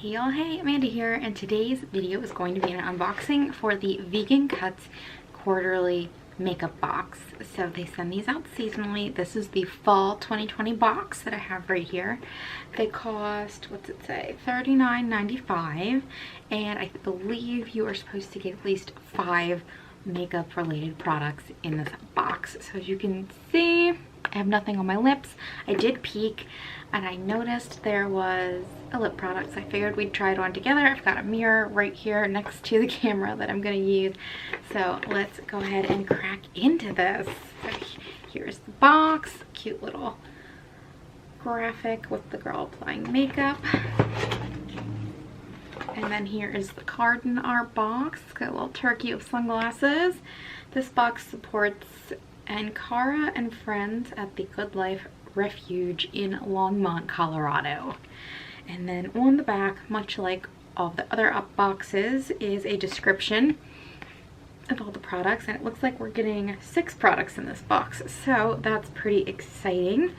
Hey y'all, hey, Amanda here, and today's video is going to be an unboxing for the Vegancuts quarterly makeup box. So they send these out seasonally. This is the fall 2020 box that I have right here. They cost, what's it say, $39.95, and I believe you are supposed to get at least 5 makeup related products in this box. So as you can see, I have nothing on my lips. I did peek and I noticed there was a lip product, so I figured we'd try it on together. I've got a mirror right here next to the camera that I'm gonna use. So let's go ahead and crack into this. So here's the box, cute little graphic with the girl applying makeup. And then here is the card in our box. It's got a little turkey with sunglasses. This box supports Ankara and friends at the Good Life Refuge in Longmont, Colorado. And then on the back, much like all the other up boxes, is a description of all the products, and it looks like we're getting 6 products in this box, so that's pretty exciting.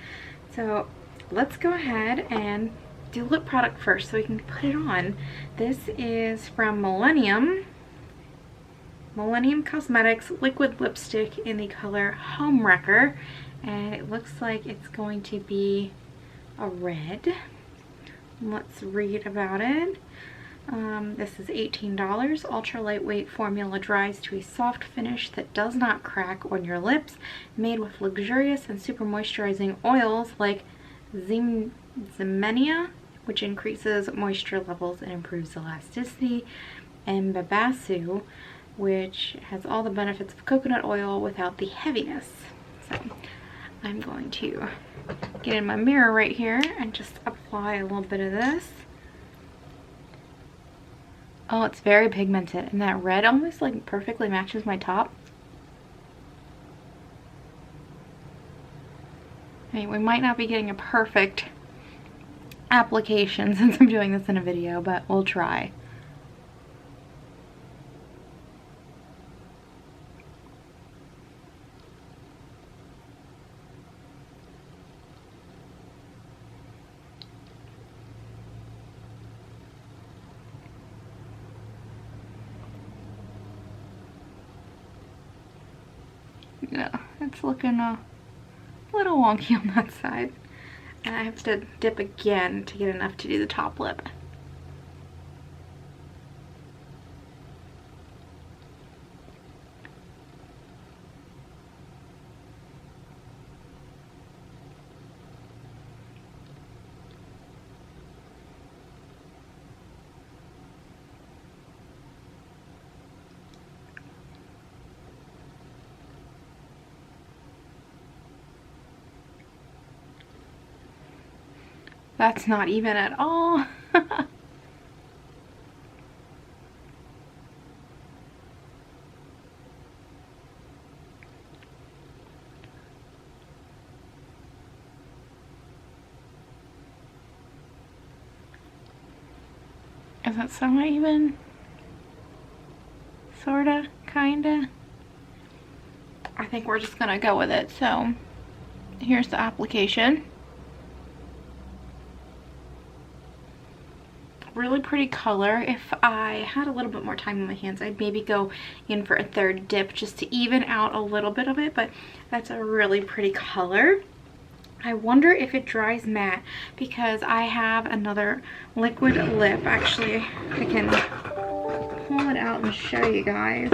So let's go ahead and do lip product first so we can put it on. This is from Millennium Cosmetics liquid lipstick in the color Homewrecker, and it looks like it's going to be a red. Let's read about it. This is $18. Ultra lightweight formula dries to a soft finish that does not crack on your lips, made with luxurious and super moisturizing oils like Zimenia, which increases moisture levels and improves elasticity, and Babasu, which has all the benefits of coconut oil without the heaviness. So I'm going to get in my mirror right here and just apply a little bit of this. Oh, it's very pigmented, and that red almost like perfectly matches my top. I mean, we might not be getting a perfect application since I'm doing this in a video, but we'll try. Yeah, it's looking a little wonky on that side. And I have to dip again to get enough to do the top lip. That's not even at all. Is that somewhat even? Sorta, kinda. I think we're just gonna go with it. So here's the application. Really pretty color. If I had a little bit more time on my hands, I'd maybe go in for a third dip just to even out a little bit of it, but that's a really pretty color. I wonder if it dries matte, because I have another liquid lip. Actually, I can pull it out and show you guys.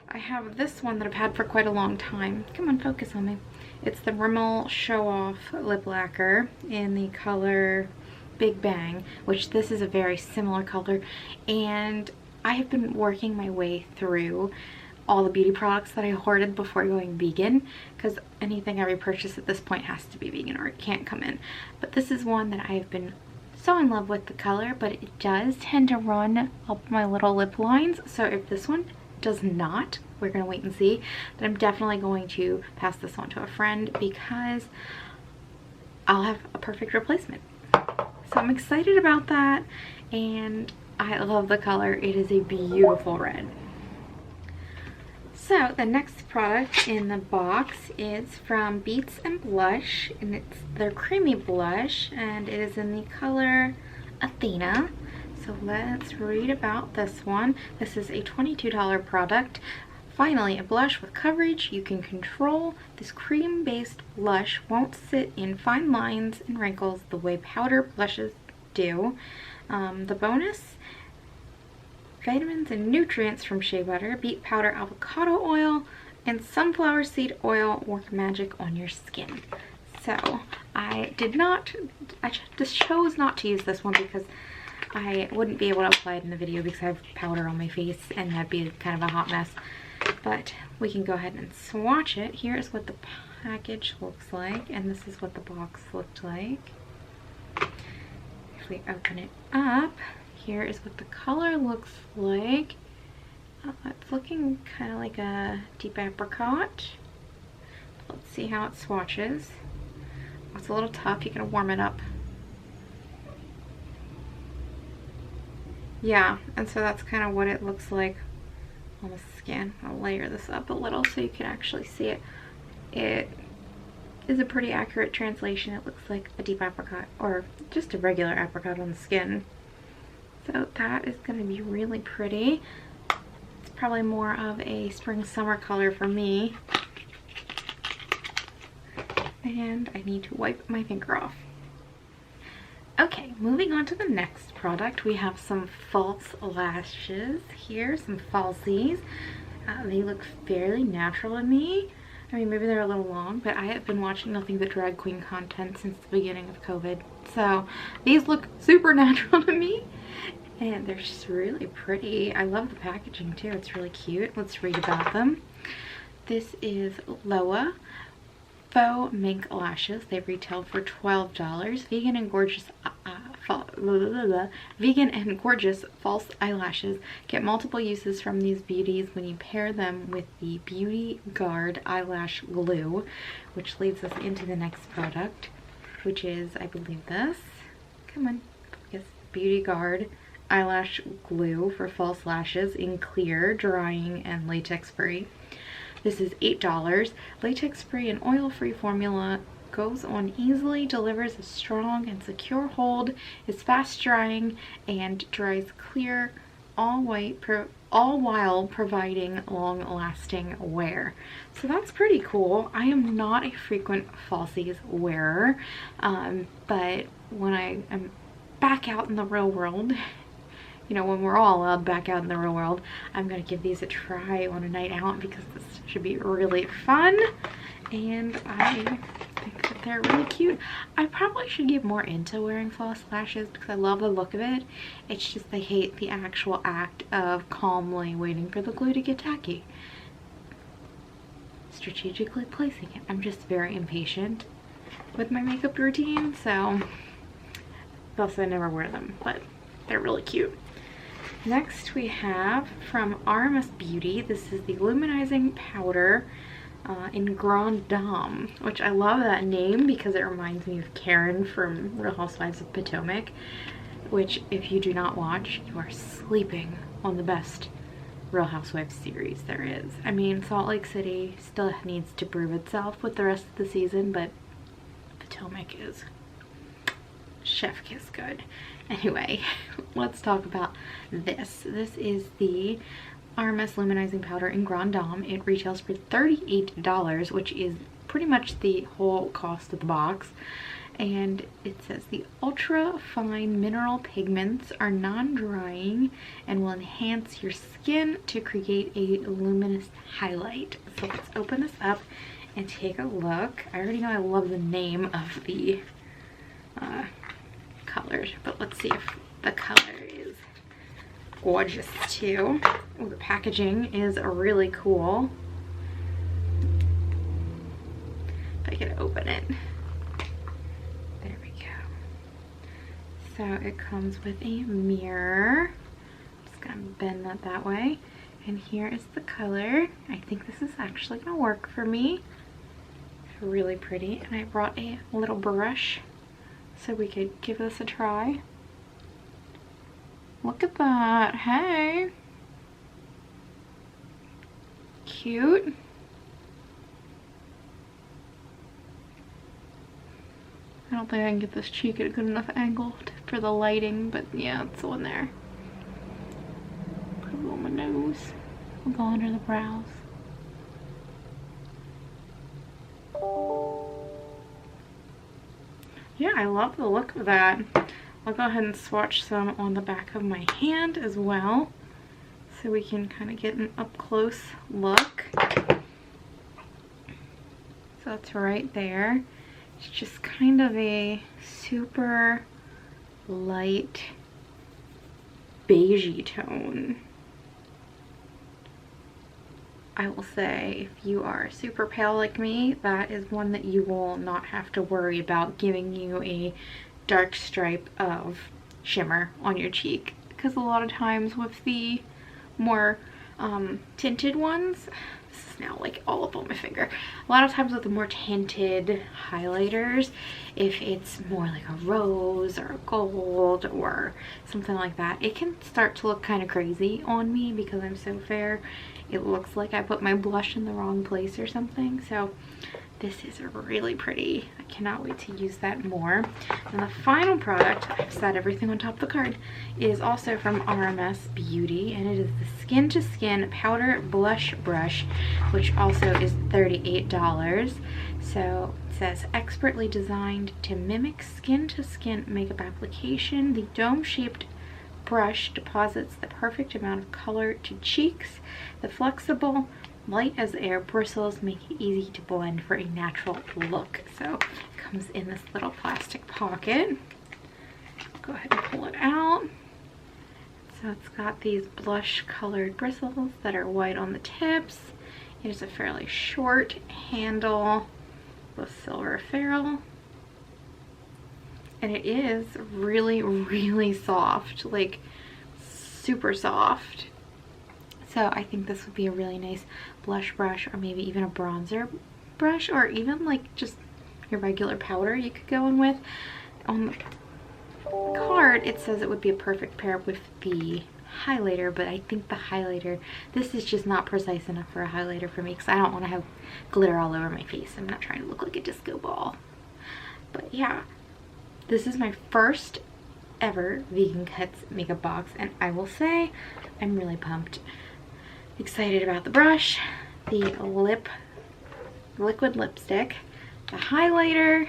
I have this one that I've had for quite a long time. Come on, focus on me. It's the Rimmel Show Off Lip Lacquer in the color Big Bang, which this is a very similar color. And I have been working my way through all the beauty products that I hoarded before going vegan, because anything I repurchase at this point has to be vegan or it can't come in. But this is one that I have been so in love with the color, but it does tend to run up my little lip lines. So if this one does not, we're gonna wait and see, but I'm definitely going to pass this on to a friend because I'll have a perfect replacement. So I'm excited about that, and I love the color. It is a beautiful red. So So the next product in the box is from Beets Blush, and it's their creamy blush, and it is in the color Athena. So let's read about this one. This is a $22 product. Finally, a blush with coverage you can control. This cream-based blush won't sit in fine lines and wrinkles the way powder blushes do. The bonus: vitamins and nutrients from shea butter, beet powder, avocado oil, and sunflower seed oil work magic on your skin. So I just chose not to use this one because I wouldn't be able to apply it in the video because I have powder on my face and that'd be kind of a hot mess. But we can go ahead and swatch it. Here is what the package looks like, and this is what the box looked like. If we open it up, here is what the color looks like. It's looking kind of like a deep apricot. Let's see how it swatches. It's a little tough. You gotta warm it up. Yeah, and so that's kind of what it looks like on the skin. I'll layer this up a little so you can actually see it. It is a pretty accurate translation. It looks like a deep apricot or just a regular apricot on the skin. So that is going to be really pretty. It's probably more of a spring summer color for me. And I need to wipe my finger off. Okay, moving on to the next product, we have some false lashes here, some falsies. They look fairly natural to me. I mean, maybe they're a little long, but I have been watching nothing but drag queen content since the beginning of COVID. So these look super natural to me, and they're just really pretty. I love the packaging too, it's really cute. Let's read about them. This is Loa Faux Mink Lashes. They retail for $12. Vegan and gorgeous false eyelashes. Get multiple uses from these beauties when you pair them with the Beauty Guard eyelash glue, which leads us into the next product, which is, I believe, this. Come on, yes, Beauty Guard eyelash glue for false lashes in clear, drying, and latex free. This is $8. Latex-free and oil-free formula, goes on easily, delivers a strong and secure hold, is fast-drying, and dries clear, all while providing long-lasting wear. So that's pretty cool. I am not a frequent falsies wearer, but when I am back out in the real world, you know, when we're all allowed back out in the real world, I'm gonna give these a try on a night out because this should be really fun, and I think that they're really cute. I probably should get more into wearing false lashes because I love the look of it. It's just I hate the actual act of calmly waiting for the glue to get tacky. Strategically placing it. I'm just very impatient with my makeup routine, so thus I never wear them, but they're really cute. Next we have from RMS Beauty. This is the Luminizing Powder in Grand Dame, which I love that name because it reminds me of Karen from Real Housewives of Potomac, which if you do not watch, you are sleeping on the best Real Housewives series there is. I mean, Salt Lake City still needs to prove itself with the rest of the season, but Potomac is chef kiss good. Anyway, let's talk about this. This is the RMS Luminizing Powder in Grand Dame. It retails for $38, which is pretty much the whole cost of the box. And it says the ultra fine mineral pigments are non-drying and will enhance your skin to create a luminous highlight. So let's open this up and take a look. I already know I love the name of the colors, but let's see if the color is gorgeous too. Oh, the packaging is really cool. If I could open it. There we go. So it comes with a mirror. Just gonna bend that way. And here is the color. I think this is actually gonna work for me. It's really pretty. And I brought a little brush so we could give this a try. Look at that, hey. cute. I don't think I can get this cheek at a good enough angle for the lighting, but yeah, it's the one there. Put it on my nose. I'll go under the brows. Yeah, I love the look of that. I'll go ahead and swatch some on the back of my hand as well, so we can kind of get an up close look. So that's right there. It's just kind of a super light beigey tone. I will say, if you are super pale like me, that is one that you will not have to worry about giving you a dark stripe of shimmer on your cheek, because a lot of times with the more tinted ones, this is now like all up on my finger, a lot of times with the more tinted highlighters, if it's more like a rose or a gold or something like that, it can start to look kind of crazy on me because I'm so fair. It looks like I put my blush in the wrong place or something. So this is really pretty. I cannot wait to use that more. And the final product, I've set everything on top of the card, is also from RMS Beauty, and it is the Skin to Skin Powder Blush Brush, which also is $38. So it says, expertly designed to mimic skin to skin makeup application, the dome-shaped brush deposits the perfect amount of color to cheeks. The flexible, light as air bristles make it easy to blend for a natural look. So it comes in this little plastic pocket. Go ahead and pull it out. So it's got these blush colored bristles that are white on the tips. It is a fairly short handle with silver ferrule. And it is really, really soft, like super soft. So I think this would be a really nice blush brush, or maybe even a bronzer brush, or even like just your regular powder you could go in with. On the card, it says it would be a perfect pair with the highlighter, but I think the highlighter, this is just not precise enough for a highlighter for me, because I don't want to have glitter all over my face. I'm not trying to look like a disco ball. But yeah, this is my first ever Vegancuts makeup box, and I will say I'm really pumped. Excited about the brush, the liquid lipstick, the highlighter,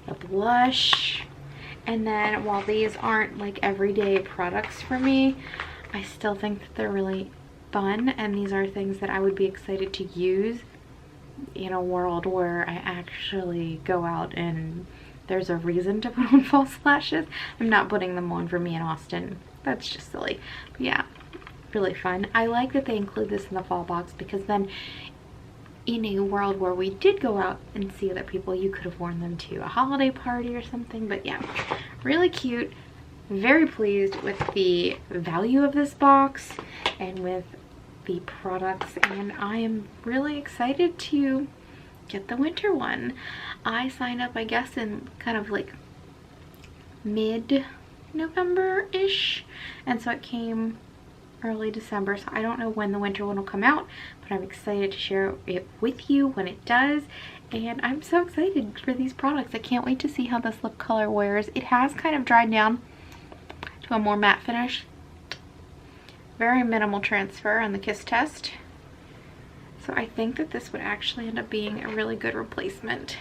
the blush, and then while these aren't like everyday products for me, I still think that they're really fun, and these are things that I would be excited to use in a world where I actually go out and there's a reason to put on false lashes. I'm not putting them on for me in Austin. That's just silly. But yeah, really fun. I like that they include this in the fall box, because then in a world where we did go out and see other people, you could have worn them to a holiday party or something. But yeah, really cute. Very pleased with the value of this box and with the products, and I am really excited to get the winter one. I signed up, I guess, in kind of like mid-November-ish, and so it came early December, so I don't know when the winter one will come out, but I'm excited to share it with you when it does. And I'm so excited for these products. I can't wait to see how this lip color wears. It has kind of dried down to a more matte finish. Very minimal transfer on the kiss test. So I think that this would actually end up being a really good replacement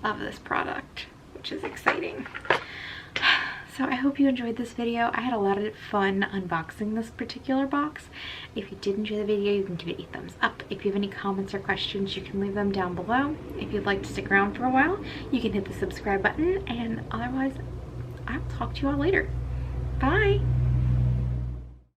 of this product, which is exciting. So I hope you enjoyed this video. I had a lot of fun unboxing this particular box. If you did enjoy the video, you can give it a thumbs up. If you have any comments or questions, you can leave them down below. If you'd like to stick around for a while, you can hit the subscribe button, and otherwise, I'll talk to you all later. Bye!